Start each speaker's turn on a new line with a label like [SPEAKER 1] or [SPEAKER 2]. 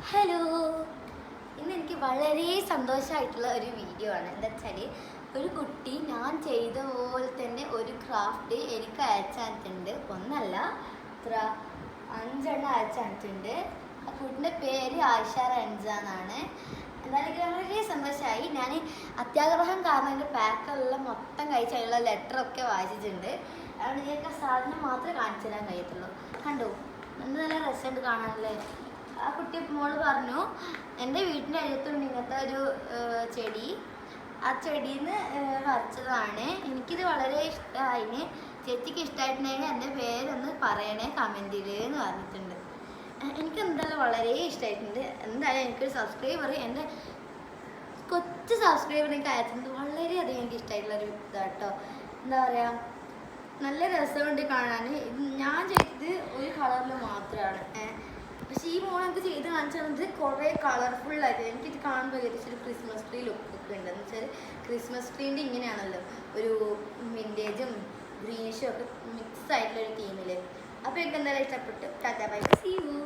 [SPEAKER 1] Hello, ഇന്ന് എനിക്ക് വളരെ സന്തോഷമായിട്ടുള്ള ഒരു വീഡിയോ ആണ്. എന്താ വെച്ചാൽ ഒരു കുട്ടി ഞാൻ ചെയ്ത പോലെ തന്നെ ഒരു ക്രാഫ്റ്റ് എനിക്ക് അയച്ചിട്ടുണ്ട്. ഒന്നല്ല, ഇത്ര 5 അയച്ചിട്ടുണ്ട്. ആ കുട്ടിൻ്റെ പേര് ആയിഷ റൻസ എന്നാണ്. എന്തായാലും എനിക്ക് വളരെ സന്തോഷമായി. ഞാൻ അത്യാഗ്രഹം കാരണം എൻ്റെ പാക്കുള്ള മൊത്തം കഴിച്ച് അതിലുള്ള ലെറ്ററൊക്കെ വായിച്ചിട്ടുണ്ട്. അതുകൊണ്ട് നിങ്ങൾക്ക് സാധനം മാത്രമേ കാണിച്ചു തരാൻ കഴിയത്തുള്ളൂ. കണ്ടോ, എന്ത് നല്ല രസമുണ്ട് കാണാനല്ലേ. ആ കുട്ടി മോള് പറഞ്ഞു എൻ്റെ വീട്ടിൻ്റെ അരികത്തുണ്ട് ഇങ്ങനത്തെ ഒരു ചെടി. ആ ചെടിയിൽ നിന്ന് വരച്ചതാണ്. എനിക്കിത് വളരെ ഇഷ്ടമായിന്. ചേച്ചിക്ക് ഇഷ്ടമായിട്ടുണ്ടെങ്കിൽ എൻ്റെ പേരൊന്ന് പറയണേ കമൻറ്റിൽ എന്ന് പറഞ്ഞിട്ടുണ്ട്. എനിക്ക് എന്തായാലും വളരെ ഇഷ്ടമായിട്ടുണ്ട്. എന്തായാലും എനിക്കൊരു സബ്സ്ക്രൈബർ, എൻ്റെ കൊച്ചു സബ്സ്ക്രൈബർ എനിക്ക് അയച്ചിട്ടുണ്ട്. വളരെയധികം എനിക്ക് ഇഷ്ടമായിട്ടുള്ളൊരു ഇതാട്ടോ. എന്താ പറയുക, നല്ല രസമുണ്ട് കാണാൻ. ഞാൻ ചെയ്തത് ഒരു കളറിൽ മാത്രമാണ്. പക്ഷേ ഈ മോൾ എനിക്ക് ചെയ്ത് കാണിച്ചത് കുറേ കളർഫുള്ളായിട്ട്. എനിക്കിത് കാണുമ്പോൾ ഏകദേശം ഒരു ക്രിസ്മസ് ട്രീ ലുക്കൊക്കെ ഉണ്ട്. എന്ന് വെച്ചാൽ ക്രിസ്മസ് ട്രീൻ്റെ ഇങ്ങനെയാണല്ലോ, ഒരു വിൻറ്റേജും ഗ്രീനിഷും ഒക്കെ മിക്സ് ആയിട്ടുള്ളൊരു തീമിൽ. അപ്പോൾ എനിക്ക് എന്തായാലും ഇഷ്ടപ്പെട്ടു. Tata bye, see U.